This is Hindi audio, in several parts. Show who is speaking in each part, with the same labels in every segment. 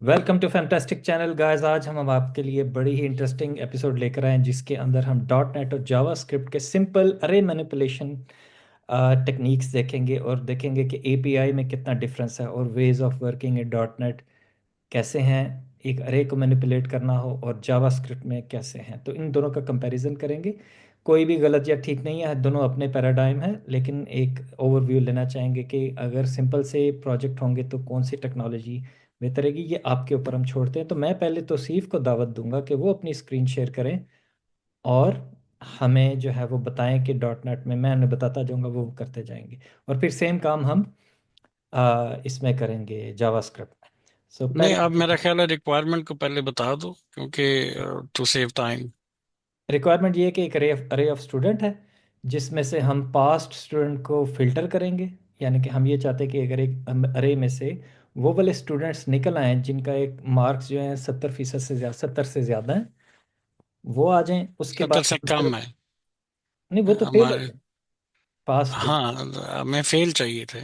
Speaker 1: Welcome to fantastic channel guys. आज हम आपके लिए बड़ी ही इंटरेस्टिंग एपिसोड लेकर आए हैं जिसके अंदर हम डॉट नेट और जावास्क्रिप्ट के सिंपल अरे मैनिपुलेशन टेक्निक्स देखेंगे और देखेंगे कि एपीआई में कितना डिफरेंस है और ways of working in dot net कैसे हैं, एक अरे को मैनिपुलेट करना हो और जावास्क्रिप्ट में कैसे हैं। तो इन दोनों का कंपैरिजन करेंगे। कोई भी गलत या ठीक नहीं है, दोनों अपने पैराडाइम है, लेकिन एक ओवरव्यू लेना चाहेंगे कि अगर सिंपल से प्रोजेक्ट होंगे तो कौन सी टेक्नोलॉजी बेहतर रहेगी। ये आपके ऊपर हम छोड़ते हैं। तो मैं पहले तौसीफ को दावत दूंगा कि वो अपनी स्क्रीन शेयर करें और हमें जो है वो बताएं कि डॉट नेट में मैं उन्हें बताता जाऊंगा, वो करते जाएंगे और फिर सेम काम हम इसमें करेंगे जावास्क्रिप्ट में। सो
Speaker 2: नहीं, अब
Speaker 1: पहले
Speaker 2: मेरा ख्याल है रिक्वायरमेंट को पहले बता दो, क्योंकि टू सेव टाइम।
Speaker 1: रिक्वायरमेंट ये है कि एक अरे ऑफ स्टूडेंट है जिसमें से हम पास्ट स्टूडेंट को फिल्टर करेंगे। यानी कि हम ये चाहते हैं कि अगर एक अरे में से वो वाले स्टूडेंट्स निकल आए जिनका एक मार्क्स जो है 70% से ज़्यादा, 70 से ज़्यादा है, वो आ जाएं। उसके बाद
Speaker 2: 70 से
Speaker 1: हम
Speaker 2: कम
Speaker 1: सिर्फ,
Speaker 2: है
Speaker 1: नहीं वो तो फेल हो
Speaker 2: हमारे।
Speaker 1: गए, पास थे।
Speaker 2: हाँ, हमें फेल चाहिए थे।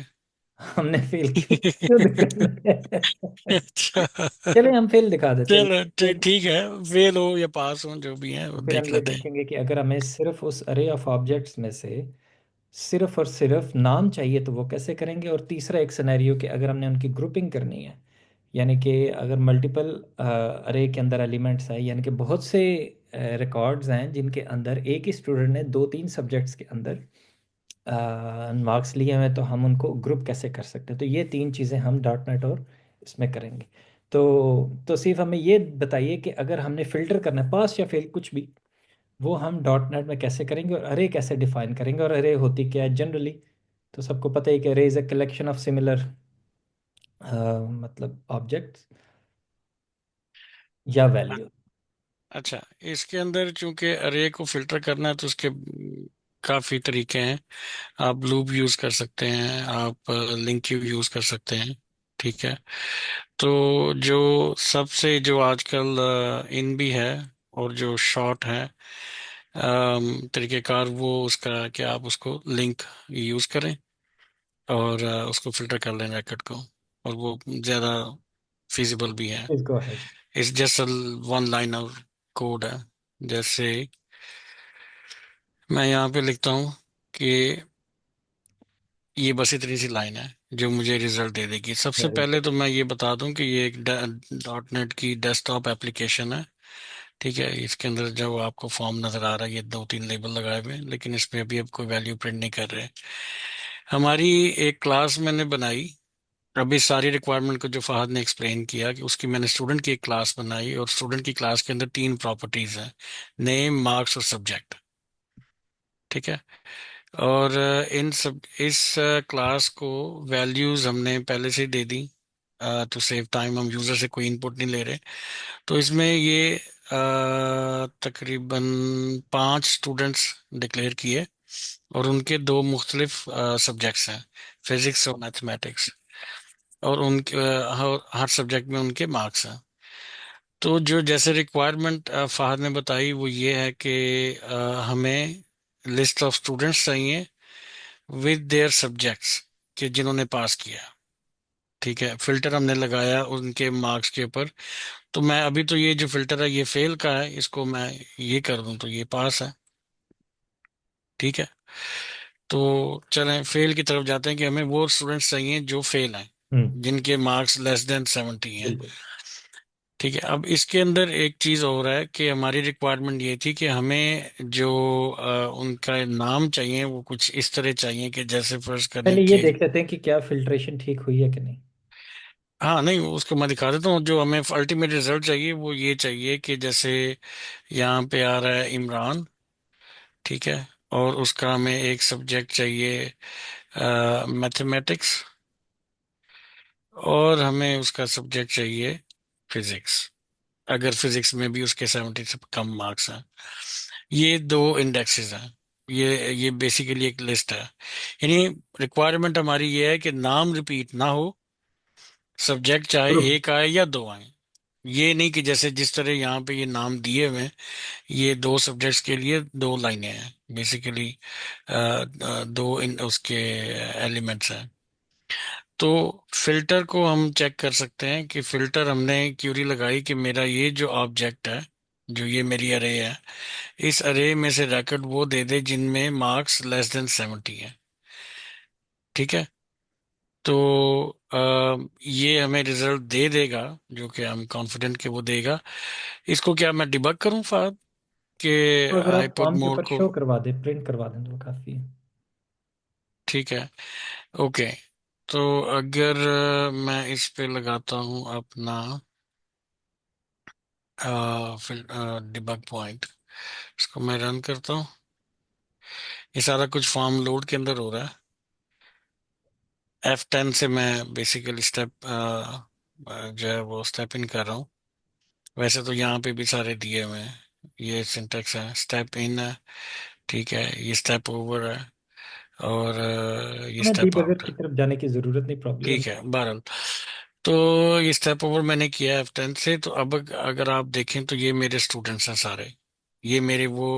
Speaker 1: हमने फेल किया, क्यों दिक्कत है?
Speaker 2: अच्छा।
Speaker 1: चले हम फेल दिखा देते हैं।
Speaker 2: चलो ठीक है। फेल हो या पास हो, जो भी है वो
Speaker 1: तो फिर हम
Speaker 2: देख
Speaker 1: ये
Speaker 2: लेते हैं।
Speaker 1: देखेंगे कि अगर हमें सिर्फ उस अरे ऑफ ऑब्जेक्ट्स में से सिर्फ और सिर्फ नाम चाहिए तो वो कैसे करेंगे। और तीसरा एक सिनेरियो कि अगर हमने उनकी ग्रुपिंग करनी है, यानी कि अगर मल्टीपल अरे के अंदर एलिमेंट्स हैं, यानी कि बहुत से रिकॉर्ड्स हैं जिनके अंदर एक ही स्टूडेंट ने दो तीन सब्जेक्ट्स के अंदर मार्क्स लिए हुए हैं, तो हम उनको ग्रुप कैसे कर सकते हैं। तो ये तीन चीज़ें हम डॉट नेट और इसमें करेंगे। तो सिर्फ हमें ये बताइए कि अगर हमने फ़िल्टर करना है, पास या फेल कुछ भी, वो हम डॉट नेट में कैसे करेंगे और अरे कैसे डिफाइन करेंगे और अरे होती क्या है जनरली। तो सबको पता है कि अरे is a collection of similar मतलब ऑब्जेक्ट्स या वैल्यू।
Speaker 2: अच्छा, इसके अंदर चूंकि अरे को फिल्टर करना है तो उसके काफी तरीके हैं। आप लूप यूज कर सकते हैं, आप लिंक क्यू यूज कर सकते हैं। ठीक है। तो जो सबसे जो आजकल इन भी है और जो शॉर्ट है तरीकेकार, वो उसका कि आप उसको लिंक यूज करें और उसको फिल्टर कर लें रैकेट को, और वो ज्यादा फिजिबल भी है।
Speaker 1: Please go ahead.
Speaker 2: It's just one line of code है। जैसे मैं यहाँ पे लिखता हूँ कि ये बस इतनी सी लाइन है जो मुझे रिजल्ट दे देगी। सबसे
Speaker 1: वेरी
Speaker 2: पहले
Speaker 1: गुड।
Speaker 2: तो मैं ये बता दूं कि ये एक डॉट नेट की डेस्कटॉप एप्लीकेशन है। ठीक है। इसके अंदर जो आपको फॉर्म नजर आ रहा है, ये दो तीन लेबल लगाए हुए हैं, लेकिन इसमें अभी अब कोई वैल्यू प्रिंट नहीं कर रहे। हमारी एक क्लास मैंने बनाई। अभी सारी रिक्वायरमेंट को जो फहद ने एक्सप्लेन किया कि उसकी मैंने स्टूडेंट की एक क्लास बनाई, और स्टूडेंट की क्लास के अंदर तीन प्रॉपर्टीज हैं: नेम, मार्क्स और सब्जेक्ट। ठीक है। और इन सब इस क्लास को वैल्यूज हमने पहले से ही दे दी। टू सेव टाइम हम यूजर से कोई इनपुट नहीं ले रहे। तो इसमें ये तकरीबन 5 स्टूडेंट्स डिक्लेयर किए, और उनके दो मुख्तलिफ सब्जेक्ट्स हैं: फिजिक्स और मैथमेटिक्स। और उनके हर सब्जेक्ट में उनके मार्क्स हैं। तो जो जैसे रिक्वायरमेंट फहद ने बताई वो ये है कि हमें लिस्ट ऑफ स्टूडेंट्स चाहिए विद देयर सब्जेक्ट्स, कि जिन्होंने पास किया। ठीक है। फिल्टर हमने लगाया उनके मार्क्स के ऊपर। तो मैं अभी तो ये जो फिल्टर है ये फेल का है, इसको मैं ये कर दूं तो ये पास है। ठीक है। तो चलें फेल की तरफ जाते हैं कि हमें वो स्टूडेंट्स चाहिए जो फेल हैं,
Speaker 1: हम्म।
Speaker 2: जिनके मार्क्स लेस देन 70 हैं।
Speaker 1: बिल्कुल।
Speaker 2: ठीक है। अब इसके अंदर एक चीज और है कि हमारी रिक्वायरमेंट ये थी कि हमें जो उनका नाम चाहिए वो कुछ इस तरह चाहिए कि जैसे फर्ज करें
Speaker 1: पहले ये
Speaker 2: कि।
Speaker 1: देख लेते हैं कि क्या फिल्ट्रेशन ठीक हुई है कि नहीं।
Speaker 2: हाँ, नहीं, उसको मैं दिखा देता हूँ। जो हमें अल्टीमेट रिजल्ट चाहिए वो ये चाहिए कि जैसे यहाँ पे आ रहा है इमरान। ठीक है। और उसका हमें एक सब्जेक्ट चाहिए मैथमेटिक्स, और हमें उसका सब्जेक्ट चाहिए फिजिक्स, अगर फिजिक्स में भी उसके 70 से कम मार्क्स हैं। ये दो इंडेक्सेस हैं। ये बेसिकली एक लिस्ट है। यानी रिक्वायरमेंट हमारी ये है कि नाम रिपीट ना हो, सब्जेक्ट चाहे
Speaker 1: ग्रुप।
Speaker 2: एक आए या दो आए। ये नहीं कि जैसे जिस तरह यहाँ पे ये नाम दिए हुए हैं, ये दो सब्जेक्ट्स के लिए दो लाइनें हैं बेसिकली। दो इन उसके एलिमेंट्स हैं। तो फिल्टर को हम चेक कर सकते हैं कि फिल्टर हमने क्यूरी लगाई कि मेरा ये जो ऑब्जेक्ट है, जो ये मेरी अरे है, इस अरे में से रैकेट वो दे दे जिनमें मार्क्स लेस देन 70 है। ठीक है। तो ये हमें रिजल्ट दे देगा, जो कि हम कॉन्फिडेंट कि वो देगा। इसको क्या मैं डिबग करूं फाहद के
Speaker 1: तो अगर आप
Speaker 2: आईपॉड
Speaker 1: ऑन
Speaker 2: मोड
Speaker 1: पेपर
Speaker 2: को?
Speaker 1: शो करवा दें, प्रिंट करवा दें तो काफ़ी है।
Speaker 2: ठीक है। ओके। तो अगर मैं इस पे लगाता हूं अपना फिर डिबग पॉइंट, इसको मैं रन करता हूँ। ये सारा कुछ फॉर्म लोड के अंदर हो रहा है। F10 से मैं बेसिकली स्टेप जो है वो स्टेप इन कर रहा हूँ। वैसे तो यहाँ पे भी सारे दिए हुए हैं। ये सिंटेक्स है, स्टेप इन है, ठीक है, ये स्टेप ओवर है, और ये
Speaker 1: हमें
Speaker 2: स्टेप
Speaker 1: डीबगर
Speaker 2: आउट
Speaker 1: की
Speaker 2: है।
Speaker 1: तरफ जाने की ज़रूरत नहीं, प्रॉब्लम।
Speaker 2: ठीक है, बहरहाल। तो ये स्टेप ओवर मैंने किया है F10 से। तो अब अगर आप देखें तो ये मेरे स्टूडेंट्स हैं सारे। ये मेरे वो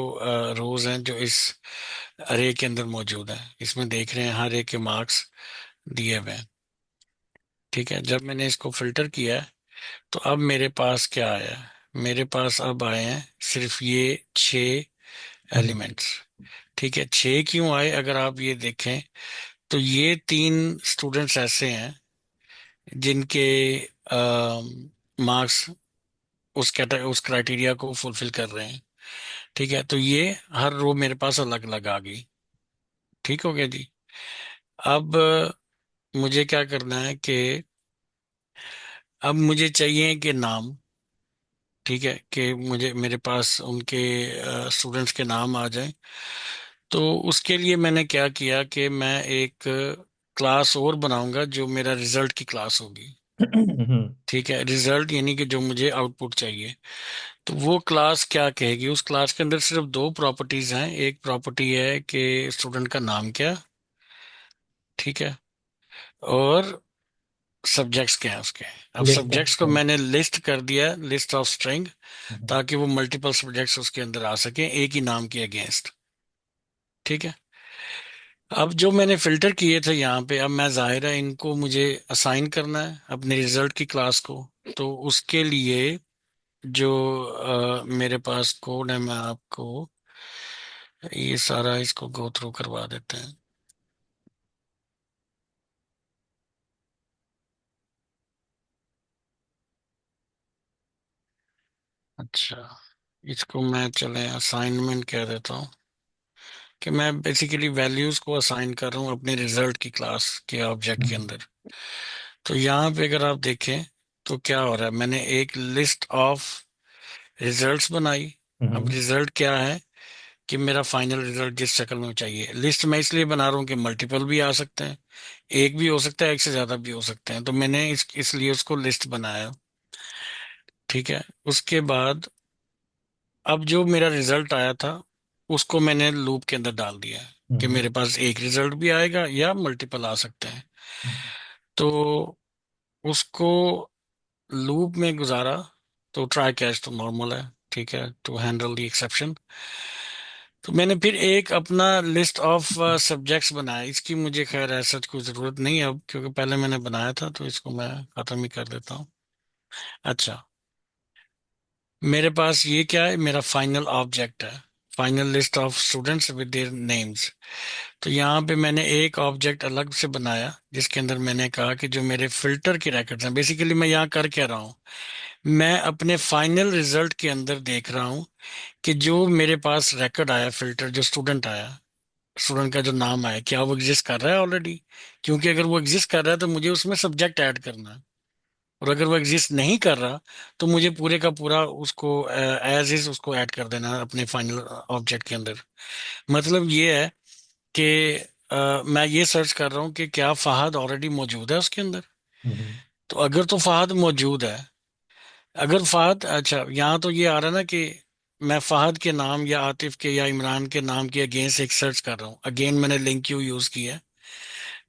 Speaker 2: रोज हैं जो इस अरे के अंदर मौजूद हैं। इसमें देख रहे हैं हर एक के मार्क्स दिए हुए हैं। ठीक है। जब मैंने इसको फिल्टर किया है, तो अब मेरे पास क्या आया है? मेरे पास अब आए हैं सिर्फ ये 6 एलिमेंट्स। ठीक है। 6 क्यों आए अगर आप ये देखें, तो ये 3 स्टूडेंट्स ऐसे हैं जिनके मार्क्स उस क्राइटेरिया को फुलफिल कर रहे हैं। ठीक है। तो ये हर रो मेरे पास अलग अलग आ गई। ठीक हो गया जी। अब मुझे क्या करना है कि अब मुझे चाहिए कि नाम। ठीक है, कि मुझे मेरे पास उनके स्टूडेंट्स के नाम आ जाएं। तो उसके लिए मैंने क्या किया कि मैं एक क्लास और बनाऊंगा जो मेरा रिजल्ट की क्लास होगी। ठीक है, रिजल्ट यानी कि जो मुझे आउटपुट चाहिए। तो वो क्लास क्या कहेगी? उस क्लास के अंदर सिर्फ 2 प्रॉपर्टीज हैं। एक प्रॉपर्टी है कि स्टूडेंट का नाम क्या, ठीक है, और सब्जेक्ट्स क्या है उसके। अब
Speaker 1: लिस्ट ऑफ
Speaker 2: सब्जेक्ट्स को
Speaker 1: स्टूडेंट।
Speaker 2: मैंने लिस्ट कर दिया, लिस्ट ऑफ स्ट्रिंग, ताकि वो मल्टीपल सब्जेक्ट्स उसके अंदर आ सके एक ही नाम के अगेंस्ट। ठीक है। अब जो मैंने फिल्टर किए थे यहाँ पे, अब मैं जाहिर है इनको मुझे असाइन करना है अपने रिजल्ट की क्लास को। तो उसके लिए जो मेरे पास कोड है, मैं आपको ये सारा इसको गो थ्रू करवा देते हैं। अच्छा, इसको मैं चले असाइनमेंट कह देता हूँ कि मैं बेसिकली वैल्यूज को असाइन कर रहा हूँ अपने रिजल्ट की क्लास के ऑब्जेक्ट के अंदर। तो यहाँ पे अगर आप देखें तो क्या हो रहा है, मैंने एक लिस्ट ऑफ रिजल्ट्स बनाई। अब रिजल्ट क्या है कि मेरा फाइनल रिजल्ट जिस शक्ल में चाहिए। लिस्ट मैं इसलिए बना रहा हूँ कि मल्टीपल भी आ सकते हैं, एक भी हो सकता है, एक से ज्यादा भी हो सकते हैं। तो मैंने इसलिए उसको लिस्ट बनाया। ठीक है। उसके बाद अब जो मेरा रिजल्ट आया था उसको मैंने लूप के अंदर डाल दिया है कि मेरे पास एक रिजल्ट भी आएगा या मल्टीपल आ सकते हैं। तो उसको लूप में गुजारा। तो ट्राई कैच तो नॉर्मल है, ठीक है, टू हैंडल द एक्सेप्शन। तो मैंने फिर एक अपना लिस्ट ऑफ सब्जेक्ट्स बनाया। इसकी मुझे खैर ऐसा कोई ज़रूरत नहीं है अब, क्योंकि पहले मैंने बनाया था, तो इसको मैं ख़त्म ही कर देता हूँ। अच्छा, मेरे पास ये क्या है, मेरा फाइनल ऑब्जेक्ट है, final list of students with their names. तो यहाँ पे मैंने एक ऑब्जेक्ट अलग से बनाया जिसके अंदर मैंने कहा कि जो मेरे फिल्टर के रैकेट्स हैं। बेसिकली मैं यहाँ कर क्या रहा हूँ, मैं अपने फाइनल रिजल्ट के अंदर देख रहा हूँ कि जो मेरे पास रिकॉर्ड आया, फिल्टर जो स्टूडेंट आया, स्टूडेंट का जो नाम आया, क्या वो एग्जिस्ट कर रहा है ऑलरेडी? क्योंकि अगर वो एग्जिस्ट कर रहा है तो मुझे उसमें सब्जेक्ट ऐड करना है। और अगर वो एग्जिस्ट नहीं कर रहा तो मुझे पूरे का पूरा उसको एज इज उसको ऐड कर देना है अपने फाइनल ऑब्जेक्ट के अंदर। मतलब ये है कि मैं ये सर्च कर रहा हूँ कि क्या फहद ऑलरेडी मौजूद है उसके अंदर। तो अगर तो फहद मौजूद है, अगर फहद, अच्छा यहाँ तो ये आ रहा है ना कि मैं फहद के नाम या आतिफ के या इमरान के नाम के अगेंस्ट एक सर्च कर रहा हूँ। अगेन मैंने लिंक क्यू यूज किया है,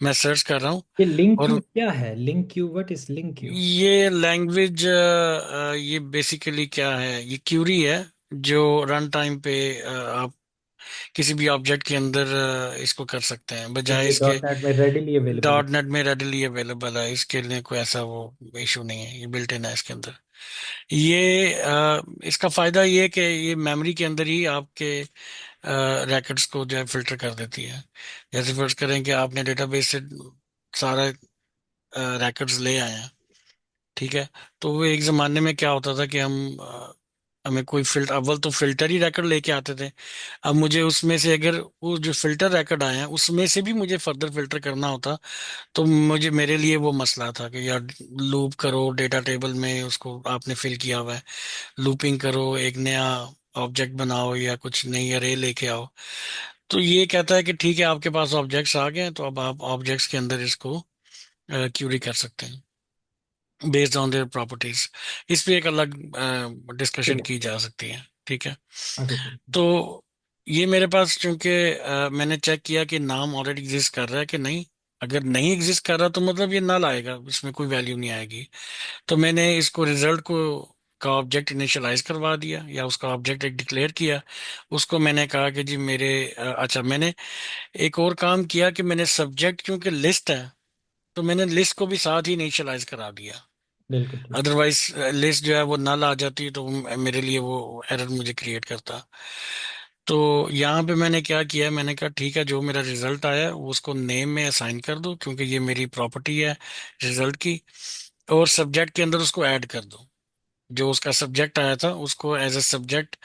Speaker 2: मैं सर्च कर रहा हूँ।
Speaker 1: ये लिंक क्यू
Speaker 2: और
Speaker 1: क्या है? Link Q, what is link Q?
Speaker 2: ये लैंग्वेज, ये बेसिकली क्या है, ये क्यूरी है जो रन टाइम पे किसी भी ऑब्जेक्ट के अंदर इसको कर सकते हैं,
Speaker 1: तो
Speaker 2: बजाय
Speaker 1: ये
Speaker 2: इसके
Speaker 1: डॉट नेट में रेडिली अवेलेबल है।
Speaker 2: डॉट नेट में रेडली अवेलेबल है। इसके लिए कोई ऐसा वो इशू नहीं है, ये बिल्ट इन है इसके अंदर। ये इसका फायदा ये है कि ये मेमोरी के अंदर ही आपके रैकेट्स को जो है फिल्टर कर देती है। जैसे फर्ज करें कि आपने डेटाबेस से सारा रैकेट्स ले आए हैं, ठीक है। तो वो एक जमाने में क्या होता था कि हमें कोई फिल्टर, अव्वल तो फिल्टर ही रैकेट लेके आते थे। अब मुझे उसमें से अगर वो जो फिल्टर रैकेट आए हैं उसमें से भी मुझे फर्दर फिल्टर करना होता, तो मुझे, मेरे लिए वो मसला था कि यार लूप करो डेटा टेबल में, उसको आपने फिल किया हुआ है, लूपिंग करो, एक नया ऑब्जेक्ट बनाओ या कुछ नई अरे लेके आओ। तो ये कहता है कि ठीक है आपके पास ऑब्जेक्ट्स आ गए हैं, तो अब आप ऑब्जेक्ट्स के अंदर इसको क्यूरी कर सकते हैं बेस्ड ऑन देयर प्रॉपर्टीज। इस पे एक अलग
Speaker 1: ठीक
Speaker 2: डिस्कशन
Speaker 1: है।
Speaker 2: की जा सकती है, ठीक है।
Speaker 1: ओके ठीक है।
Speaker 2: तो ये मेरे पास चूंकि मैंने चेक किया कि नाम ऑलरेडी एग्जिस्ट कर रहा है कि नहीं। अगर नहीं एग्जिस्ट कर रहा तो मतलब ये नल आएगा, इसमें कोई वैल्यू नहीं आएगी। तो मैंने इसको रिजल्ट को का ऑब्जेक्ट इनिशियलाइज करवा दिया, या उसका ऑब्जेक्ट एक डिक्लेयर किया। उसको मैंने कहा कि जी मेरे अच्छा, मैंने एक और काम किया कि मैंने सब्जेक्ट क्योंकि लिस्ट है, तो मैंने लिस्ट को भी साथ ही इनिशियलाइज करा दिया।
Speaker 1: बिल्कुल ठीक है।
Speaker 2: अदरवाइज लिस्ट जो है वो नल आ जाती, तो मेरे लिए वो एरर मुझे क्रिएट करता। तो यहाँ पे मैंने क्या किया, मैंने कहा ठीक है जो मेरा रिजल्ट आया वो उसको नेम में असाइन कर दो, क्योंकि ये मेरी प्रॉपर्टी है रिजल्ट की। और सब्जेक्ट के अंदर उसको ऐड कर दो, जो उसका सब्जेक्ट आया था उसको एज ए सब्जेक्ट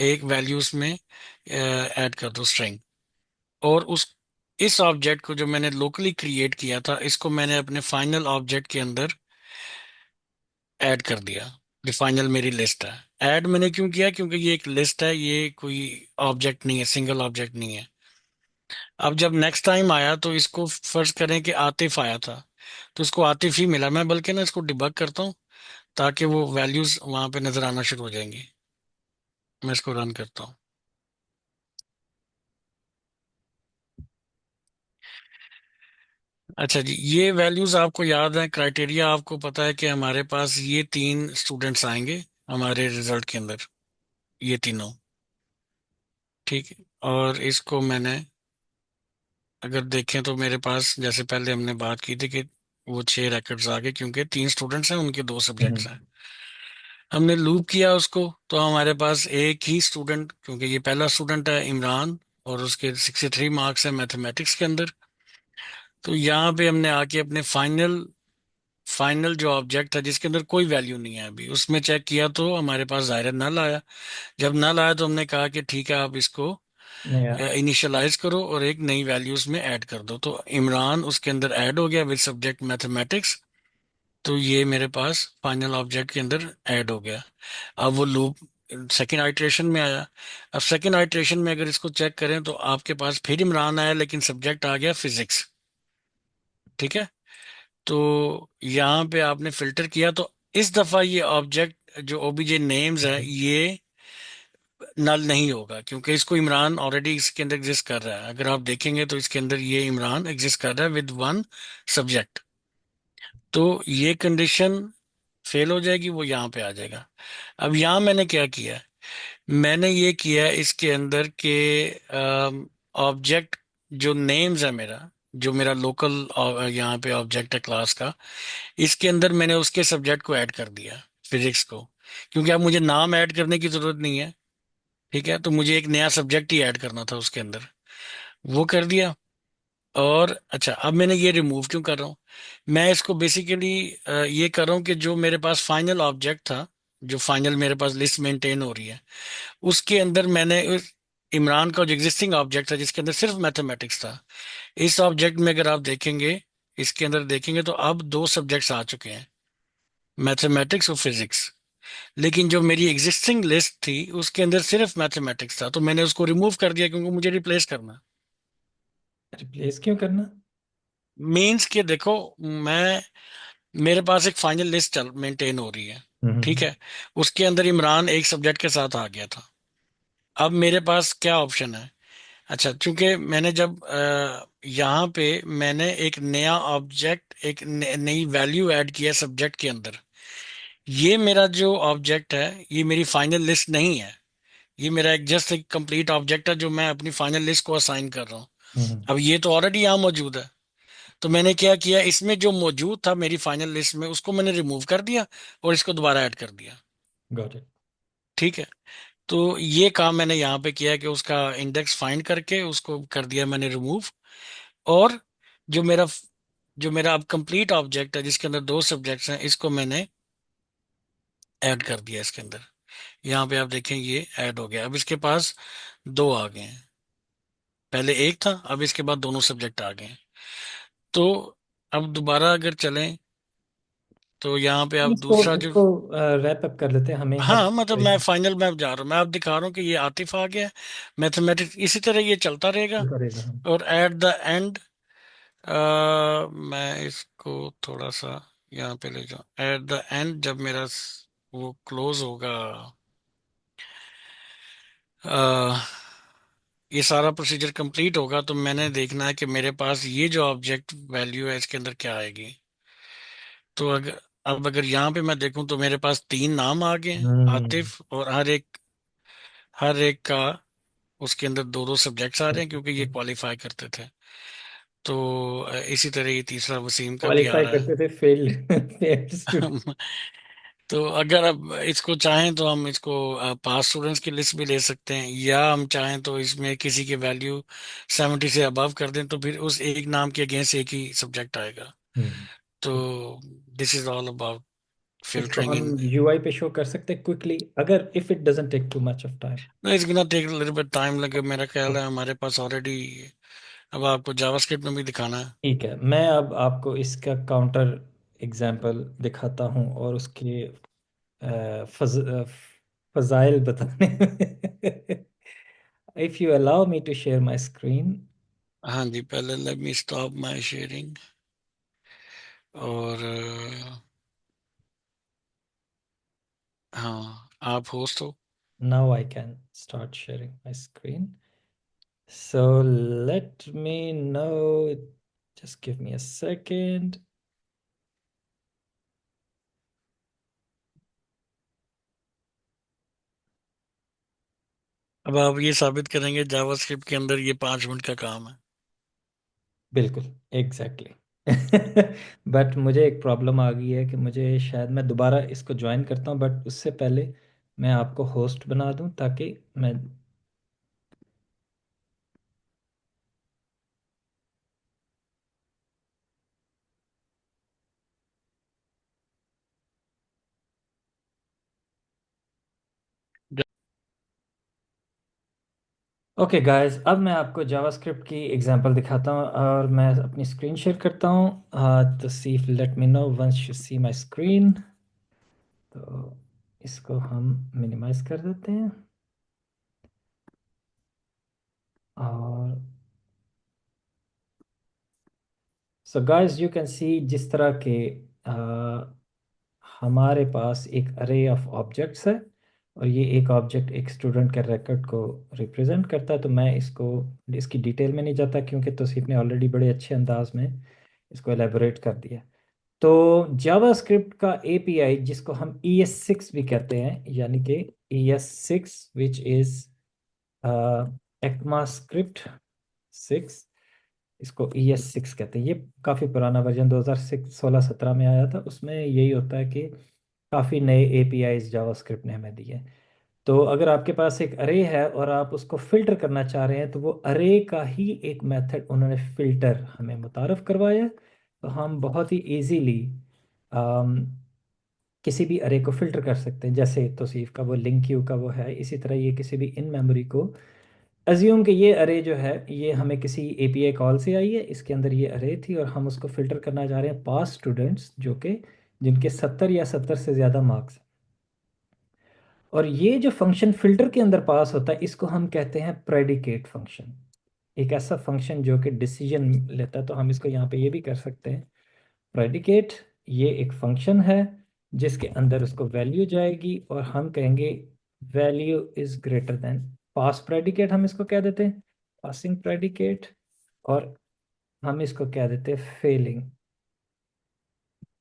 Speaker 2: एक वैल्यूज में ऐड कर दो स्ट्रिंग। और उस इस ऑब्जेक्ट को जो मैंने लोकली क्रिएट किया था, इसको मैंने अपने फाइनल ऑब्जेक्ट के अंदर ऐड कर दिया। जो फाइनल मेरी लिस्ट है, ऐड मैंने क्यों किया, क्योंकि ये एक लिस्ट है, ये कोई ऑब्जेक्ट नहीं है, सिंगल ऑब्जेक्ट नहीं है। अब जब नेक्स्ट टाइम आया तो इसको फर्ज करें कि आतिफ आया था, तो इसको आतिफ ही मिला। मैं बल्कि ना इसको डिबग करता हूँ ताकि वो वैल्यूज वहां पे नजर आना शुरू हो जाएंगी। मैं इसको रन करता हूँ। अच्छा जी, ये वैल्यूज आपको याद है, क्राइटेरिया आपको पता है कि हमारे पास ये तीन स्टूडेंट्स आएंगे हमारे रिजल्ट के अंदर, ये तीनों, ठीक है। और इसको मैंने अगर देखें तो मेरे पास, जैसे पहले हमने बात की थी कि वो 6 रैकेट्स आ गए, क्योंकि 3 स्टूडेंट्स हैं, उनके 2 सब्जेक्ट्स हैं।
Speaker 1: हम्म।
Speaker 2: हमने लूप किया उसको, तो हमारे पास एक ही स्टूडेंट, क्योंकि ये पहला स्टूडेंट है इमरान, और उसके 63 मार्क्स है मैथमेटिक्स के अंदर। तो यहाँ पे हमने आके अपने फाइनल फाइनल जो ऑब्जेक्ट था जिसके अंदर कोई वैल्यू नहीं है अभी, उसमें चेक किया तो हमारे पास ज़ाहिर नल आया। जब नल आया तो हमने कहा कि ठीक है आप इसको
Speaker 1: नया।
Speaker 2: इनिशियलाइज करो और एक नई वैल्यूज में ऐड कर दो। तो इमरान उसके अंदर ऐड हो गया विद सब्जेक्ट मैथमेटिक्स। तो ये मेरे पास फाइनल ऑब्जेक्ट के अंदर ऐड हो गया। अब वो लूप सेकेंड आइट्रेशन में आया। अब सेकेंड आइट्रेशन में अगर इसको चेक करें तो आपके पास फिर इमरान आया, लेकिन सब्जेक्ट आ गया फिजिक्स, ठीक है। तो यहाँ पे आपने फिल्टर किया, तो इस दफा ये ऑब्जेक्ट जो ओबीजे नेम्स है ये नल नहीं होगा, क्योंकि इसको इमरान ऑलरेडी इसके अंदर एग्जिस्ट कर रहा है। अगर आप देखेंगे तो इसके अंदर ये इमरान एग्जिस्ट कर रहा है विद वन सब्जेक्ट। तो ये कंडीशन फेल हो जाएगी, वो यहाँ पे आ जाएगा। अब यहाँ मैंने क्या किया है, मैंने ये किया है इसके अंदर के ऑब्जेक्ट जो नेम्स है मेरा, जो मेरा लोकल यहाँ पे ऑब्जेक्ट है क्लास का, इसके अंदर मैंने उसके सब्जेक्ट को ऐड कर दिया, फिजिक्स को। क्योंकि अब मुझे नाम ऐड करने की जरूरत नहीं है, ठीक है। तो मुझे एक नया सब्जेक्ट ही ऐड करना था उसके अंदर, वो कर दिया। और अच्छा, अब मैंने ये रिमूव क्यों कर रहा हूँ, मैं इसको बेसिकली ये कर रहा हूँ कि जो मेरे पास फाइनल ऑब्जेक्ट था, जो फाइनल मेरे पास लिस्ट मेंटेन हो रही है, उसके अंदर मैंने इमरान का जो एग्जिस्टिंग ऑब्जेक्ट था जिसके अंदर सिर्फ मैथमेटिक्स था, इस ऑब्जेक्ट में अगर आप देखेंगे, इसके अंदर देखेंगे तो अब 2 सब्जेक्ट्स आ चुके हैं, मैथमेटिक्स और फिजिक्स। लेकिन जो मेरी एग्जिस्टिंग लिस्ट थी उसके अंदर सिर्फ मैथमेटिक्स था, तो मैंने उसको रिमूव कर दिया क्योंकि मुझे रिप्लेस करना।
Speaker 1: रिप्लेस क्यों करना?
Speaker 2: मीन्स कि देखो, मैं मेरे पास एक फाइनल लिस्ट चल मेंटेन हो रही है, ठीक
Speaker 1: हम्म।
Speaker 2: है। उसके अंदर इमरान एक सब्जेक्ट के साथ आ गया था। अब मेरे पास क्या ऑप्शन है, अच्छा चूंकि मैंने जब यहाँ पे मैंने एक नया ऑब्जेक्ट, एक नई वैल्यू ऐड किया सब्जेक्ट के अंदर, ये मेरा जो ऑब्जेक्ट है ये मेरी फाइनल लिस्ट नहीं है, ये मेरा एक जस्ट एक कंप्लीट ऑब्जेक्ट है जो मैं अपनी फाइनल लिस्ट को असाइन कर रहा हूँ।
Speaker 1: हम्म।
Speaker 2: अब ये तो ऑलरेडी यहाँ मौजूद है, तो मैंने क्या किया, इसमें जो मौजूद था मेरी फाइनल लिस्ट में उसको मैंने रिमूव कर दिया और इसको दोबारा ऐड कर दिया।
Speaker 1: Got it.
Speaker 2: ठीक है। तो ये काम मैंने यहाँ पे किया कि उसका इंडेक्स फाइंड करके उसको कर दिया मैंने रिमूव। और जो मेरा जो मेरा अब कंप्लीट ऑब्जेक्ट है जिसके अंदर दो सब्जेक्ट्स हैं, इसको मैंने ऐड कर दिया इसके अंदर। यहाँ पे आप देखें ये ऐड हो गया, अब इसके पास दो आ गए हैं। पहले एक था, अब इसके बाद दोनों सब्जेक्ट आ गए हैं। तो अब दोबारा अगर चलें तो यहाँ पे आप
Speaker 1: इसको
Speaker 2: दूसरा जो,
Speaker 1: इसको रैप अप कर लेते हैं, हमें हर
Speaker 2: हाँ मतलब मैं फाइनल में अब जा रहा हूँ, मैं अब दिखा रहा हूँ कि ये आतिफ आ गया। मैथमेटिक्स इसी तरह ये चलता रहेगा।
Speaker 1: करेगा हम।
Speaker 2: और एट द एंड मैं इसको थोड़ा सा यहाँ पे ले जाऊँ। एट द एंड जब मेरा वो क्लोज होगा, अ, ये सारा प्रोसीजर कंप्लीट होगा, तो मैंने देखना है कि मेरे पास ये जो ऑब्जेक्ट वैल्यू है इसके अंदर क्या आएगी। तो अगर अब अगर यहाँ पे मैं देखूं तो मेरे पास तीन नाम आ गए हैं
Speaker 1: हम्म।
Speaker 2: आतिफ, और हर एक का उसके अंदर दो दो सब्जेक्ट्स आ रहे हैं क्योंकि ये क्वालिफाई करते थे। तो इसी तरह ये तीसरा वसीम का भी आ
Speaker 1: क्वालिफाई
Speaker 2: रहा
Speaker 1: करते थे, फेल्ड फेल्ड स्टूडेंट।
Speaker 2: है। तो अगर अब इसको चाहें तो हम इसको पास स्टूडेंट्स की लिस्ट भी ले सकते हैं, या हम चाहें तो इसमें किसी की वैल्यू 70 से अबव कर दें, तो फिर उस एक नाम के अगेंस्ट एक ही सब्जेक्ट आएगा।
Speaker 1: हम्म।
Speaker 2: तो दिस इज ऑल अबाउट
Speaker 1: इसको
Speaker 2: फिल्टरिंग
Speaker 1: हम
Speaker 2: इन।
Speaker 1: यूआई पे शो कर सकते हैं क्विकली, अगर if it doesn't take too much of time.
Speaker 2: It's gonna take little bit time लगे, मेरा ख्याल है हमारे पास ऑलरेडी। अब आपको जावास्क्रिप्ट में भी दिखाना है।
Speaker 1: ठीक है, मैं अब आपको इसका काउंटर एग्जांपल दिखाता हूँ और उसके फजाइल बताने if you allow me to share my screen.
Speaker 2: हाँ जी, पहले let me stop my sharing. और हाँ, आप होस्ट हो।
Speaker 1: Now I can start sharing my screen. So let me know. Just give me a second.
Speaker 2: अब आप ये साबित करेंगे जावास्क्रिप्ट के अंदर ये 5 मिनट का काम है।
Speaker 1: बिल्कुल, एग्जैक्टली बट मुझे एक प्रॉब्लम आ गई है कि मुझे शायद मैं दोबारा इसको ज्वाइन करता हूँ, बट उससे पहले मैं आपको होस्ट बना दूं ताकि मैं। ओके गाइस, अब मैं आपको जावास्क्रिप्ट की एग्जांपल दिखाता हूँ और मैं अपनी स्क्रीन शेयर करता हूँ। तो see let me know once you see my screen. तो इसको हम मिनिमाइज कर देते हैं। और so guys, you can see जिस तरह के हमारे पास एक अरे ऑफ ऑब्जेक्ट्स है और ये एक ऑब्जेक्ट एक स्टूडेंट के रिकॉर्ड को रिप्रेजेंट करता है। तो मैं इसको इसकी डिटेल में नहीं जाता क्योंकि तौसीफ ने ऑलरेडी बड़े अच्छे अंदाज में इसको एलेबोरेट कर दिया। तो जावास्क्रिप्ट का एपीआई जिसको हम ES6 भी कहते हैं, यानी कि ES6 विच इज़ ECMAScript 6, इसको ES6 कहते हैं। ये काफ़ी पुराना वर्जन 2016-17 में आया था। उसमें यही होता है कि काफ़ी नए एपीआईज जावास्क्रिप्ट ने हमें दिए। तो अगर आपके पास एक अरे है और आप उसको फिल्टर करना चाह रहे हैं, तो वो अरे का ही एक मेथड उन्होंने फिल्टर हमें मुतारफ़ करवाया। तो हम बहुत ही इजीली किसी भी अरे को फिल्टर कर सकते हैं। जैसे तौसीफ का वो लिंक क्यू का वो है, इसी तरह ये किसी भी इन मेमोरी को अज्यूम कि ये अरे जो है ये हमें किसी एपीआई कॉल से आई है, इसके अंदर ये अरे थी और हम उसको फिल्टर करना चाह रहे हैं पास स्टूडेंट्स जो कि जिनके 70 या 70 से ज़्यादा मार्क्स हैं। और ये जो फंक्शन फिल्टर के अंदर पास होता है इसको हम कहते हैं प्रेडिकेट फंक्शन। एक ऐसा फंक्शन जो कि डिसीजन लेता है। तो हम इसको यहाँ पे ये भी कर सकते हैं, प्रेडिकेट। ये एक फंक्शन है जिसके अंदर उसको वैल्यू जाएगी और हम कहेंगे value is greater than pass predicate, हम इसको कह देते हैं पासिंग प्रेडिकेट। और हम इसको कह देते हैं फेलिंग।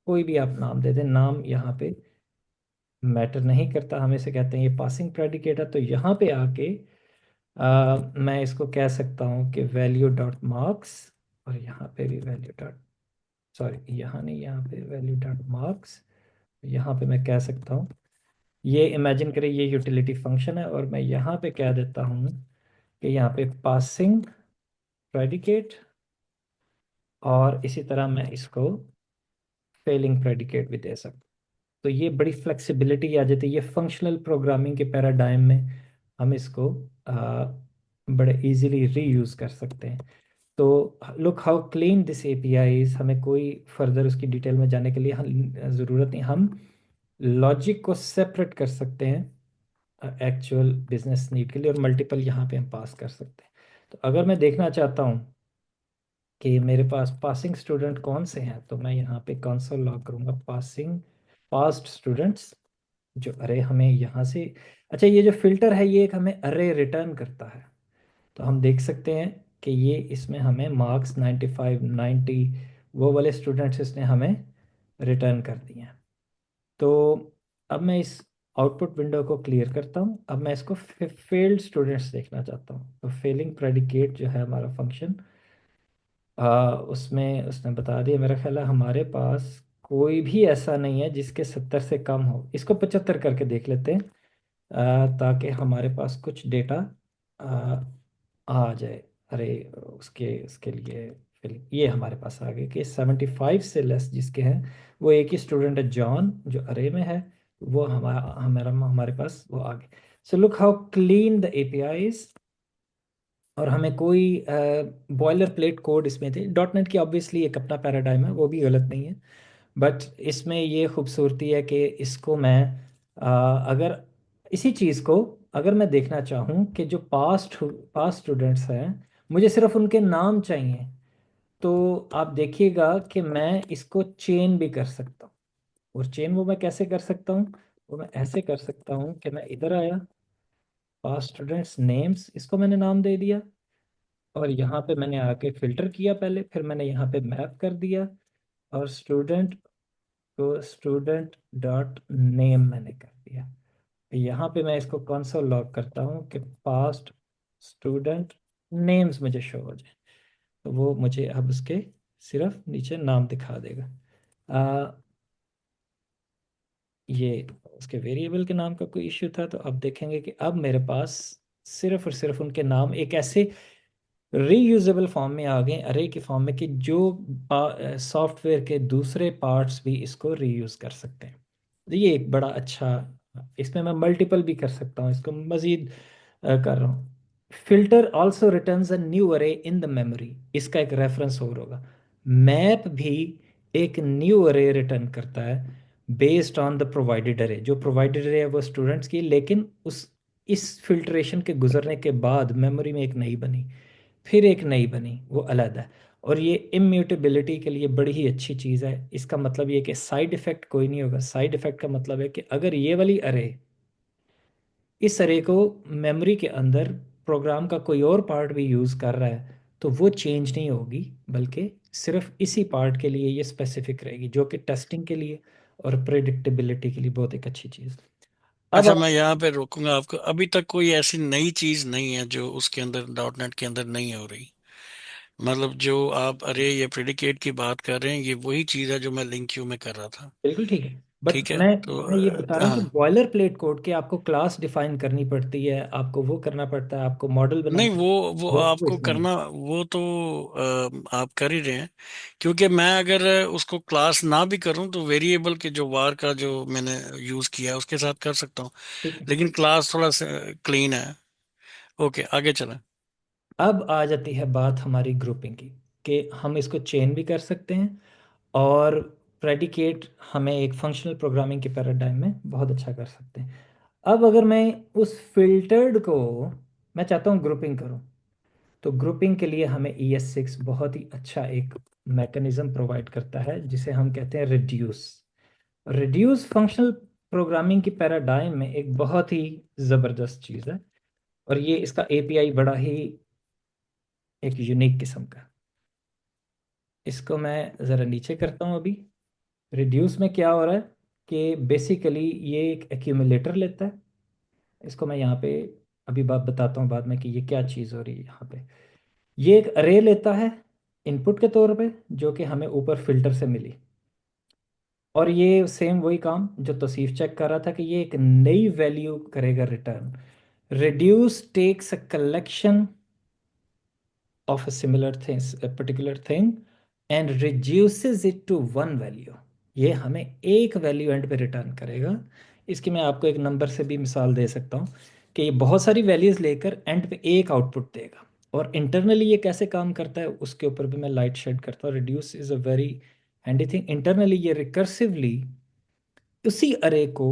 Speaker 1: कोई भी आप नाम दे दें, नाम यहाँ पे मैटर नहीं करता, हम इसे कहते हैं ये पासिंग प्रेडिकेट है। तो यहाँ पे आके मैं इसको कह सकता हूँ कि वैल्यू डॉट मार्क्स, और यहाँ पे भी वैल्यू डॉट, सॉरी यहाँ नहीं, यहाँ पे वैल्यू डॉट मार्क्स। यहाँ पे मैं कह सकता हूँ, ये इमेजिन करें ये यूटिलिटी फंक्शन है, और मैं यहाँ पे कह देता हूँ कि यहाँ पे पासिंग प्रेडिकेट, और इसी तरह मैं इसको फेलिंग प्रेडिकेट भी दे सकता हूँ। तो ये बड़ी फ्लेक्सिबिलिटी आ जाती है, ये फंक्शनल प्रोग्रामिंग के पैराडाइम में हम इसको बड़े इजीली रीयूज कर सकते हैं। तो look how clean this API is, हमें कोई फर्दर उसकी डिटेल में जाने के लिए ज़रूरत नहीं, हम लॉजिक को सेपरेट कर सकते हैं एक्चुअल बिजनेस नीड के लिए, और मल्टीपल यहाँ पे हम पास कर सकते हैं। तो अगर मैं देखना चाहता हूँ कि मेरे पास पासिंग स्टूडेंट कौन से हैं, तो मैं यहाँ पे कंसोल लॉग करूँगा पासिंग पास्ट स्टूडेंट्स, जो अरे हमें यहाँ से, अच्छा ये जो फिल्टर है ये एक हमें अरे रिटर्न करता है। तो हम देख सकते हैं कि ये इसमें हमें मार्क्स 95 90 वो वाले स्टूडेंट्स इसने हमें रिटर्न कर दिए हैं। तो अब मैं इस आउटपुट विंडो को क्लियर करता हूँ। अब मैं इसको फेल्ड स्टूडेंट्स देखना चाहता हूँ। तो फेलिंग प्रेडिकेट जो है हमारा फंक्शन, उसमें उसने बता दिया, मेरा ख्याल है हमारे पास कोई भी ऐसा नहीं है जिसके 70 से कम हो। इसको 75 करके देख लेते हैं, ताकि हमारे पास कुछ डेटा आ जाए। अरे उसके उसके लिए ये हमारे पास आ गए कि 75 से लेस जिसके हैं, वो एक ही स्टूडेंट है जॉन जो अरे में है, वो हमारा हमारा हमारे पास वो आ गए। So look how clean the API, और हमें कोई बॉयलर प्लेट कोड इसमें थे। डॉट नेट की ऑब्वियसली एक अपना पैराडाइम है, वो भी गलत नहीं है, बट इसमें ये खूबसूरती है कि इसको मैं अगर इसी चीज़ को अगर मैं देखना चाहूँ कि जो पास्ट स्टूडेंट्स हैं, मुझे सिर्फ उनके नाम चाहिए, तो आप देखिएगा कि मैं इसको चेन भी कर सकता हूँ। और चेन वो मैं कैसे कर सकता हूँ, वो मैं ऐसे कर सकता हूँ कि मैं इधर आया, पास्ट स्टूडेंट्स नेम्स, इसको मैंने नाम दे दिया, और यहाँ पे मैंने आके फिल्टर किया पहले, फिर मैंने यहाँ पे मैप कर दिया, और स्टूडेंट को स्टूडेंट डॉट नेम मैंने कर दिया। यहाँ पे मैं इसको कंसोल लॉग करता हूँ कि पास्ट स्टूडेंट नेम्स मुझे शो हो जाए, तो वो मुझे अब उसके सिर्फ नीचे नाम दिखा देगा। आ, ये उसके वेरिएबल के नाम का कोई इश्यू था, तो अब देखेंगे कि अब मेरे पास सिर्फ और सिर्फ उनके नाम एक ऐसे रीयूजेबल फॉर्म में आ गए, अरे के फॉर्म में, कि जो सॉफ्टवेयर के दूसरे पार्ट्स भी इसको रीयूज कर सकते हैं। तो ये एक बड़ा अच्छा, इसमें मैं मल्टीपल भी कर सकता हूँ, इसको मजीद कर रहा हूँ। Filter also returns a new अरे इन द मेमोरी, इसका एक रेफरेंस और होगा। मैप भी एक न्यू अरे रिटर्न करता है बेस्ड ऑन द प्रोवाइडेड अरे। जो प्रोवाइडेड अरे है वो स्टूडेंट्स की, लेकिन उस इस फिल्ट्रेशन के गुजरने के बाद मेमोरी में एक नई बनी, फिर एक नई बनी, वो अलग है। और ये इम्यूटेबिलिटी के लिए बड़ी ही अच्छी चीज़ है। इसका मतलब ये कि साइड इफ़ेक्ट कोई नहीं होगा। साइड इफ़ेक्ट का मतलब है कि अगर ये वाली अरे, इस अरे को मेमोरी के अंदर प्रोग्राम का कोई और पार्ट भी यूज़ कर रहा है, तो वो चेंज नहीं होगी, बल्कि सिर्फ इसी पार्ट के लिए ये स्पेसिफिक रहेगी, जो कि टेस्टिंग के लिए और प्रिडिक्टेबिलिटी के लिए बहुत एक अच्छी चीज़। अब
Speaker 2: अच्छा,
Speaker 1: आप
Speaker 2: मैं यहाँ पे रोकूंगा आपको। अभी तक कोई ऐसी नई चीज नहीं है जो उसके अंदर डॉट नेट के अंदर नहीं हो रही। मतलब जो आप अरे ये प्रेडिकेट की बात कर रहे हैं, ये वही चीज है जो मैं लिंक क्यू में कर रहा था।
Speaker 1: बिल्कुल ठीक है, बट
Speaker 2: ठीक है,
Speaker 1: मैं ये बता रहा हूँ कि
Speaker 2: हाँ।
Speaker 1: बॉयलर प्लेट कोड के आपको क्लास डिफाइन करनी पड़ती है, आपको वो करना पड़ता है, आपको मॉडल
Speaker 2: नहीं,
Speaker 1: बनाना
Speaker 2: वो
Speaker 1: पड़ता है,
Speaker 2: वो
Speaker 1: वो
Speaker 2: आपको
Speaker 1: इसमें नहीं।
Speaker 2: करना, वो तो आप कर ही रहे हैं। क्योंकि मैं अगर उसको क्लास ना भी करूं तो वेरिएबल के जो वार का जो मैंने यूज किया है उसके साथ कर सकता हूं।
Speaker 1: ठीक है।
Speaker 2: लेकिन क्लास थोड़ा सा क्लीन है। ओके, आगे चलें।
Speaker 1: अब आ जाती है बात हमारी ग्रुपिंग की, कि हम इसको चेन भी कर सकते हैं, और प्रेडिकेट हमें एक फंक्शनल प्रोग्रामिंग के पैराडाइम में बहुत अच्छा कर सकते हैं। अब अगर मैं उस फिल्टर्ड को, मैं चाहता हूँ ग्रुपिंग करूँ, तो ग्रुपिंग के लिए हमें ES6 बहुत ही अच्छा एक मैकेनिज्म प्रोवाइड करता है, जिसे हम कहते हैं रिड्यूस। रिड्यूस फंक्शनल प्रोग्रामिंग की पैराडाइम में एक बहुत ही ज़बरदस्त चीज़ है, और ये इसका API बड़ा ही एक यूनिक किस्म का। इसको मैं ज़रा नीचे करता हूँ अभी। रिड्यूस में क्या हो रहा है, कि बेसिकली ये एक एक्यूमुलेटर लेता है। इसको मैं यहाँ पे अभी बात बताता हूँ बाद में कि ये क्या चीज़ हो रही है यहाँ पे। ये एक अरे लेता है इनपुट के तौर पे, जो कि हमें ऊपर फिल्टर से मिली। और ये सेम वही काम जो तौसीफ चेक कर रहा था कि ये एक नई वैल्यू करेगा return. Reduce takes a collection of a similar thing, a particular thing, and reduces it to one value। ये हमें एक वैल्यू एंड पे रिटर्न करेगा। इसकी मैं आपको एक नंबर से भी मिसाल दे सकता हूँ कि ये बहुत सारी वैल्यूज़ लेकर एंड पे एक आउटपुट देगा। और इंटरनली ये कैसे काम करता है उसके ऊपर भी मैं लाइट शेड करता हूँ। Reduce is a very handy thing. Internally ये रिकर्सिवली उसी अरे को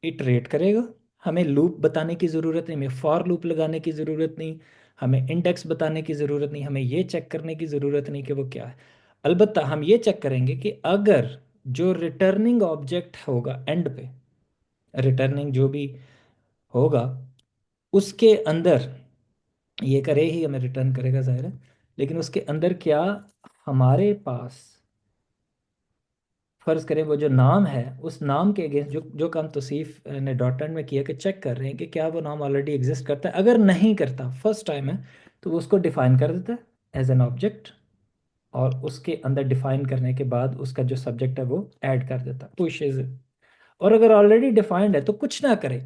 Speaker 1: इटरेट करेगा। हमें लूप बताने की ज़रूरत नहीं, हमें फॉर लूप लगाने की ज़रूरत नहीं, हमें इंडेक्स बताने की ज़रूरत नहीं, हमें ये चेक करने की ज़रूरत नहीं कि वो क्या है। अलबत्ता हम ये चेक करेंगे कि अगर जो रिटर्निंग ऑब्जेक्ट होगा एंड पे, रिटर्निंग जो भी होगा उसके अंदर ये करे ही हमें रिटर्न करेगा ज़ाहिर है, लेकिन उसके अंदर क्या हमारे पास, फर्ज करें वो जो नाम है उस नाम के अगेंस्ट जो जो काम तौसीफ ने डॉट एंड में किया कि चेक कर रहे हैं कि क्या वो नाम ऑलरेडी एग्जिस्ट करता है। अगर नहीं करता, फर्स्ट टाइम है, तो वो उसको डिफाइन कर देता है एज एन ऑब्जेक्ट। और उसके अंदर डिफाइन करने के बाद उसका जो सब्जेक्ट है वो ऐड कर देता है, पुश इज। और अगर ऑलरेडी डिफाइंड है तो कुछ ना करे,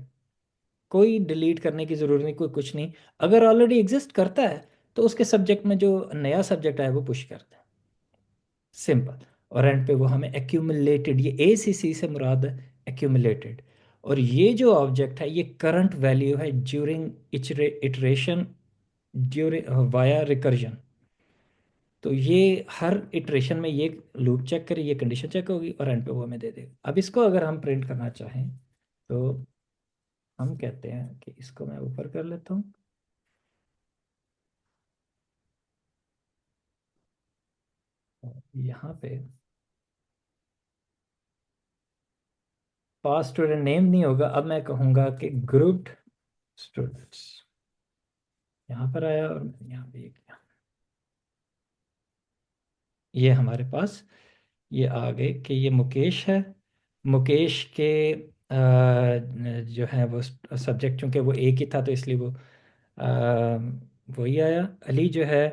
Speaker 1: कोई डिलीट करने की ज़रूरत नहीं, कोई कुछ नहीं। अगर ऑलरेडी एग्जिस्ट करता है तो उसके सब्जेक्ट में जो नया सब्जेक्ट है वो पुश करता है, सिंपल। और एंड पे वो हमें एक्यूमुलेटेड, ये ए सी सी से मुराद है एक्यूमुलेटेड। और ये जो ऑब्जेक्ट है ये करंट वैल्यू है during iteration, during via recursion. तो ये हर इटरेशन में ये लूप चेक करे, ये कंडीशन चेक होगी और एंड पे वो हमें दे देगा। अब इसको अगर हम प्रिंट करना चाहें तो हम कहते हैं कि इसको मैं ऊपर कर लेता हूँ। और यहाँ पे पास स्टूडेंट नेम नहीं होगा, अब मैं कहूँगा कि ग्रुप्ड स्टूडेंट्स। यहाँ पर आया और मैंने यहाँ पे ये किया। ये हमारे पास ये आ गए कि ये मुकेश है। मुकेश के जो है वो सब्जेक्ट, चूंकि वो एक ही था तो इसलिए वो वही आया। अली जो है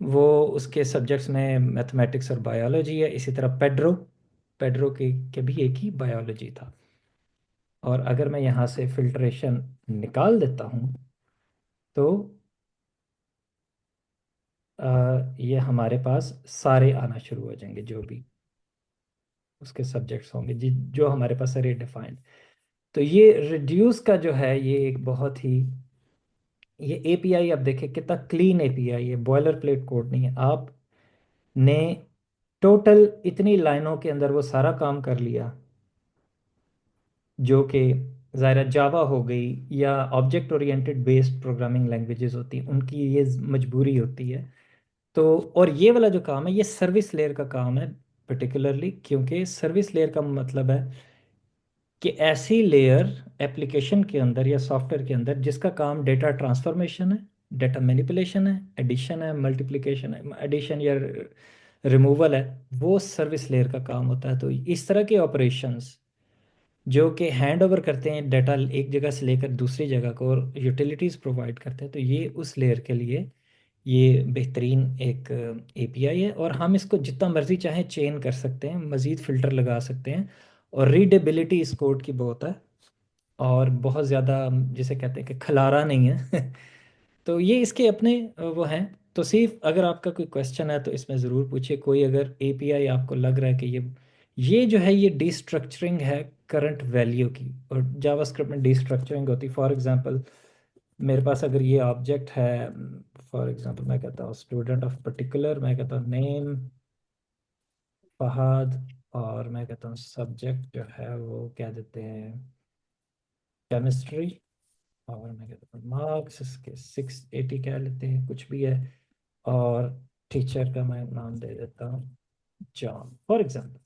Speaker 1: वो उसके सब्जेक्ट्स में मैथमेटिक्स और बायोलॉजी है। इसी तरह पेड्रो, पेड्रो के भी एक ही बायोलॉजी था। और अगर मैं यहाँ से फिल्ट्रेशन निकाल देता हूँ तो ये हमारे पास सारे आना शुरू हो जाएंगे जो भी उसके सब्जेक्ट्स होंगे जी, जो हमारे पास अरे डिफाइंड। तो ये रिड्यूस का जो है ये एक बहुत ही, ये एपीआई आप देखें कितना क्लीन एपीआई है, बॉयलर प्लेट कोड नहीं है। आपने टोटल इतनी लाइनों के अंदर वो सारा काम कर लिया जो कि ज़ाहिर जावा हो गई या object oriented based programming languages होती हैं उनकी ये मजबूरी होती है। तो और ये वाला जो काम है ये सर्विस लेयर का काम है पर्टिकुलरली, क्योंकि सर्विस लेयर का मतलब है कि ऐसी लेयर एप्लीकेशन के अंदर या सॉफ्टवेयर के अंदर जिसका काम डेटा ट्रांसफॉर्मेशन है, डेटा मैनिपुलेशन है, एडिशन है, मल्टीप्लिकेशन है, एडिशन या रिमूवल है, वो सर्विस लेयर का काम होता है। तो इस तरह के ऑपरेशंस जो कि हैंड ओवर करते हैं डाटा एक जगह से लेकर दूसरी जगह को और यूटिलिटीज़ प्रोवाइड करते हैं, तो ये उस लेयर के लिए ये बेहतरीन एक एपीआई है। और हम इसको जितना मर्ज़ी चाहें चेन कर सकते हैं, मज़ीद फ़िल्टर लगा सकते हैं। और रीडेबिलिटी इस कोड की बहुत है और बहुत ज़्यादा जिसे कहते हैं कि खलारा नहीं है। तो ये इसके अपने वो हैं। तो सिर्फ अगर आपका कोई क्वेश्चन है तो इसमें ज़रूर पूछिए। कोई अगर एपीआई आपको लग रहा है कि ये जो है ये डिस्ट्रक्चरिंग है करंट वैल्यू की, और जावास्क्रिप्ट में डिस्ट्रक्चरिंग होती है। फॉर एग्जांपल मेरे पास अगर ये ऑब्जेक्ट है, फॉर एग्जांपल मैं कहता हूँ स्टूडेंट ऑफ पर्टिकुलर, मैं कहता हूँ नेम फहद, और मैं कहता हूँ सब्जेक्ट जो है वो क्या देते हैं केमिस्ट्री, और मैं कहता हूँ मार्क्स इसके 680 कह लेते हैं कुछ भी है। और टीचर का मैं नाम दे देता हूँ जॉन फॉर एग्जांपल।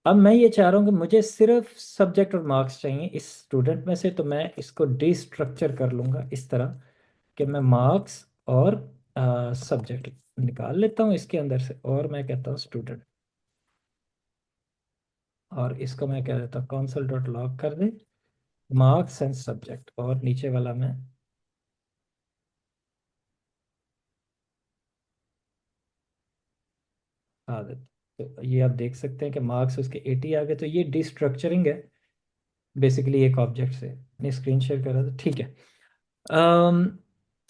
Speaker 1: अब मैं ये चाह रहा हूँ कि मुझे सिर्फ सब्जेक्ट और मार्क्स चाहिए इस स्टूडेंट में से, तो मैं इसको डिस्ट्रक्चर कर लूँगा इस तरह कि मैं मार्क्स और सब्जेक्ट निकाल लेता हूँ इसके अंदर से और मैं कहता हूँ स्टूडेंट। और इसको मैं कह देता हूँ console डॉट लॉग कर दे मार्क्स एंड सब्जेक्ट, और नीचे वाला मैं आ देता। तो ये आप देख सकते हैं कि मार्क्स उसके 80 आ गए। तो ये डिस्ट्रक्चरिंग है बेसिकली एक ऑब्जेक्ट से। अपनी स्क्रीन शेयर कर रहा था, ठीक है।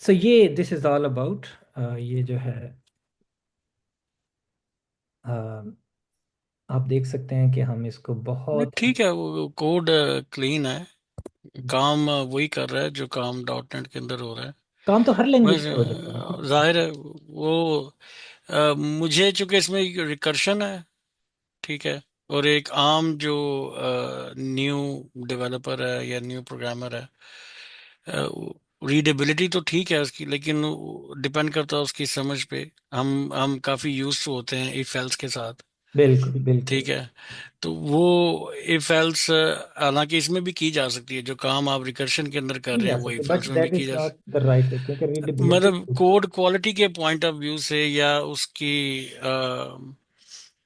Speaker 1: सो ये दिस इज ऑल अबाउट ये जो है um, आप देख सकते हैं कि हम इसको
Speaker 2: नहीं
Speaker 1: बहुत
Speaker 2: ठीक है, वो कोड क्लीन है, काम वही कर रहा है जो काम डॉट नेट के अंदर हो रहा है।
Speaker 1: काम तो हर लैंग्वेज
Speaker 2: बस
Speaker 1: में हो जाता है ना।
Speaker 2: जाहिर है वो मुझे चूंकि इसमें रिकर्शन है, ठीक है, और एक आम जो न्यू डेवलपर है या न्यू प्रोग्रामर है, रीडेबिलिटी तो ठीक है उसकी, लेकिन डिपेंड करता है उसकी समझ पे। हम काफी यूज होते हैं इफ एल्स के साथ,
Speaker 1: बिल्कुल बिल्कुल।
Speaker 2: ठीक है। तो वो इफ एल्स हालांकि इसमें भी की जा सकती है, जो काम आप रिकर्शन के अंदर कर
Speaker 1: की
Speaker 2: रहे
Speaker 1: जा
Speaker 2: हैं वो
Speaker 1: सकते,
Speaker 2: इफ
Speaker 1: बट
Speaker 2: एल्स में भी
Speaker 1: दैट
Speaker 2: की
Speaker 1: इज
Speaker 2: जा
Speaker 1: नॉट द राइट वे, क्योंकि रीडेबिलिटी।
Speaker 2: मतलब कोड क्वालिटी के पॉइंट ऑफ व्यू से या उसकी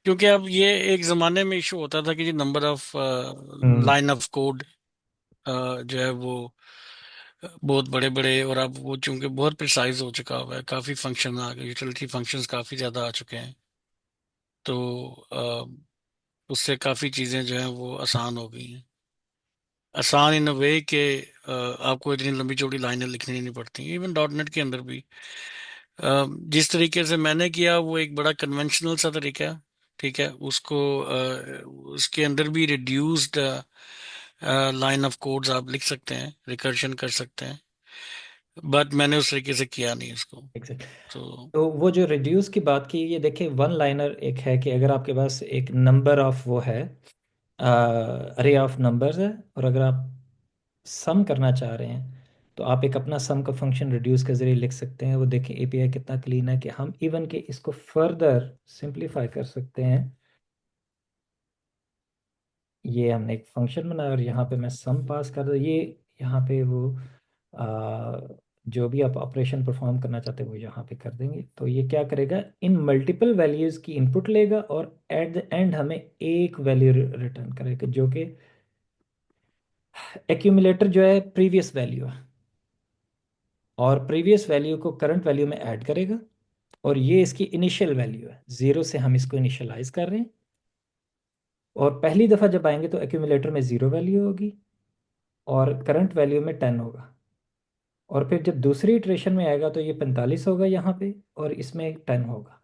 Speaker 2: क्योंकि अब ये एक जमाने में इशू होता था कि जी number of
Speaker 1: hmm.
Speaker 2: Line of code जो है वो बहुत बड़े बड़े, और अब वो चूंकि बहुत प्रिसाइज हो चुका हुआ है, काफी फंक्शन आ गए, यूटिलिटी फंक्शंस काफी ज्यादा आ चुके हैं। तो उससे काफी चीजें जो हैं वो आसान हो गई हैं। आसान इन अ वे कि आपको इतनी लंबी चौड़ी लाइनें लिखनी नहीं पड़ती, इवन डॉट नेट के अंदर भी। जिस तरीके से मैंने किया वो एक बड़ा कन्वेंशनल सा तरीका है, ठीक है। उसको उसके अंदर भी रिड्यूस्ड लाइन ऑफ कोड्स आप लिख सकते हैं, रिकर्शन कर सकते हैं, बट मैंने उस तरीके से किया नहीं उसको।
Speaker 1: Exactly.
Speaker 2: तो
Speaker 1: तो वो जो रिड्यूस की बात की, ये देखिए वन लाइनर एक है कि अगर आपके पास एक नंबर ऑफ वो है, अरे ऑफ नंबर्स है, और अगर आप सम करना चाह रहे हैं तो आप एक अपना सम का फंक्शन रिड्यूस के जरिए लिख सकते हैं। वो देखिए एपीआई कितना क्लीन है कि हम इवन के इसको फर्दर सिंप्लीफाई कर सकते हैं। ये हमने एक फंक्शन बनाया और यहाँ पे मैं सम पास कर दूँ, ये यहाँ पे वो आ, जो भी आप ऑपरेशन परफॉर्म करना चाहते हैं वो यहाँ पे कर देंगे। तो ये क्या करेगा, इन मल्टीपल वैल्यूज की इनपुट लेगा और एट द एंड हमें एक वैल्यू रिटर्न करेगा, जो कि एक्यूमुलेटर जो है प्रीवियस वैल्यू है, और प्रीवियस वैल्यू को करंट वैल्यू में ऐड करेगा। और ये इसकी इनिशियल वैल्यू है, जीरो से हम इसको इनिशियलाइज कर रहे हैं। और पहली दफ़ा जब आएंगे तो एक्यूमुलेटर में ज़ीरो वैल्यू होगी और करंट वैल्यू में 10 होगा। और फिर जब दूसरी इटरेशन में आएगा तो ये 45 होगा यहाँ पे, और इसमें 10 होगा।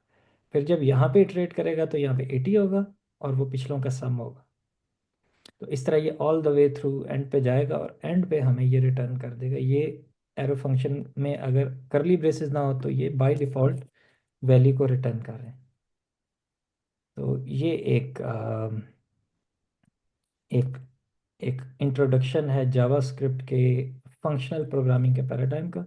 Speaker 1: फिर जब यहाँ पे इटरेट करेगा तो यहाँ पे 80 होगा, और वो पिछलों का सम होगा। तो इस तरह ये all the way through and पे जाएगा, और एंड पे हमें ये रिटर्न कर देगा। ये एरो फंक्शन में अगर करली ब्रेसेस ना हो तो ये बाय डिफ़ॉल्ट वैल्यू को रिटर्न कर रहे हैं। तो ये एक एक इंट्रोडक्शन है जावास्क्रिप्ट के फंक्शनल प्रोग्रामिंग के पैराडाइम का।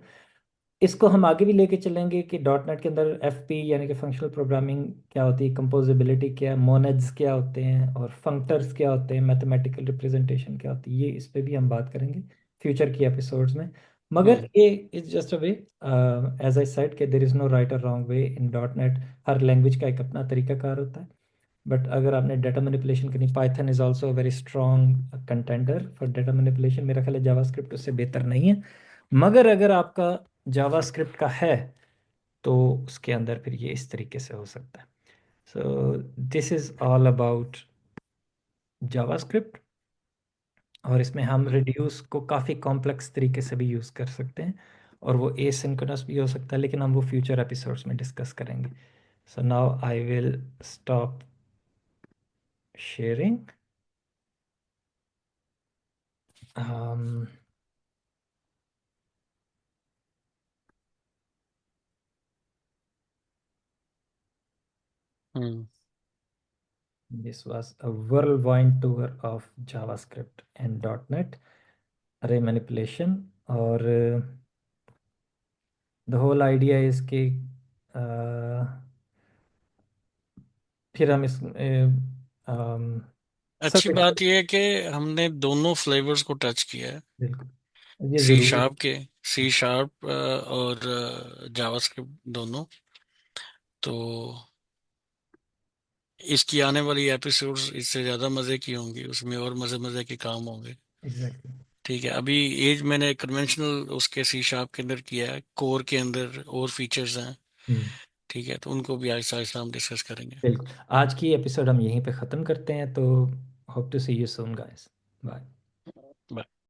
Speaker 1: इसको हम आगे भी लेके चलेंगे कि डॉट नेट के अंदर एफ पी यानी कि फंक्शनल प्रोग्रामिंग क्या होती है, कंपोजिबिलिटी क्या है, मोनेड्स क्या होते हैं, और फंक्टर्स क्या होते हैं, मैथमेटिकल रिप्रेजेंटेशन क्या होती है। ये इस पे भी हम बात करेंगे फ्यूचर की एपिसोड्स में। मगर
Speaker 2: हम्म
Speaker 1: ये is just a way, as I said कि देर इज़ नो राइट और wrong way in dot net. हर लैंग्वेज का एक अपना तरीकाकार होता है। बट अगर आपने डाटा मैनिपुलेशन करनी, Python is also very strong contender for data manipulation. मेरा ख्याल है जावास्क्रिप्ट उससे बेहतर नहीं है। मगर अगर आपका जावास्क्रिप्ट का है तो उसके अंदर फिर ये इस तरीके से हो सकता है। So this is all about JavaScript. और इसमें हम
Speaker 2: हम्म
Speaker 1: रिड्यूस को काफ़ी कॉम्प्लेक्स तरीके से भी यूज़ कर सकते हैं, और वो एसिंक्रोनस भी हो सकता है, लेकिन हम वो फ्यूचर एपिसोड्स में डिस्कस करेंगे। So now I will stop sharing
Speaker 2: hmm
Speaker 1: This was a whirlwind tour of JavaScript and .NET array manipulation, और the whole idea is कि uh, फिर हम इस
Speaker 2: अच्छी
Speaker 1: सब
Speaker 2: बात यह है कि हमने दोनों फ्लेवर्स को टच किया है,
Speaker 1: बिल्कुल ये
Speaker 2: सी
Speaker 1: ज़रूरी
Speaker 2: शार्प के, सी शार्प और जावास्क्रिप्ट दोनों। तो इसकी आने वाली एपिसोड्स इससे ज्यादा मजे की होंगी, उसमें और मजे मजे के काम होंगे।
Speaker 1: एग्जैक्टली।
Speaker 2: ठीक है, अभी एज मैंने कन्वेंशनल उसके सी शार्प के अंदर किया है, कोर के अंदर और फीचर्स हैं।
Speaker 1: हम्म।
Speaker 2: ठीक है, तो उनको भी आहिस्ता आहिस्ता हम डिस्कस करेंगे।
Speaker 1: बिल्कुल। आज की एपिसोड हम यहीं पे ख़त्म करते हैं, तो hope to see you soon guys. Bye.
Speaker 2: Bye.